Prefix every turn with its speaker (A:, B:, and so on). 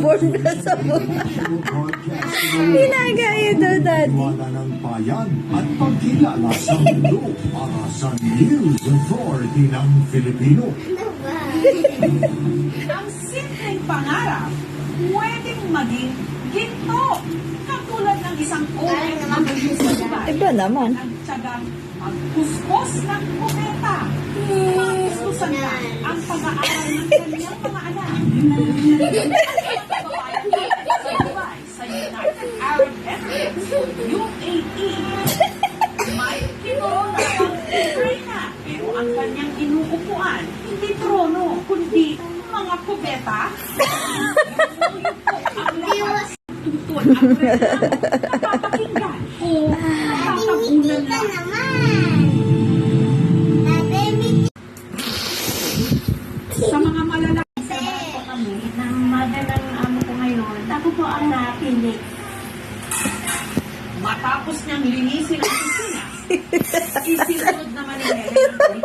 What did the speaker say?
A: born na sa buhay. Pinagaya daw dati.
B: Wala ng bayan at pagkilala sa mundo para sa News Authority ng Filipino.
C: Ang simpleng pangarap, pwedeng maging ginto. Katulad ng isang owen na magsusubay.
A: Iba naman.
C: Ang tiyagang magpuspos ng kometa. Magustusan na ang pag-aaral ng kanyang mga anak. Sa United Arab Emirates, UAE. May kinoroon ang Ukraina, pero ang kanyang inuupuan, hindi trono, kundi mga kubeta. Ang lahat tungkol ang reklamo, napapakinggan o napapagpunan lang. Sa mga malalaki
D: Sa po kami, ng mother ng amo ko ngayon, ako po ang napili.
C: matapos niyang linisin ang kusina, isinunod naman ni Helen ang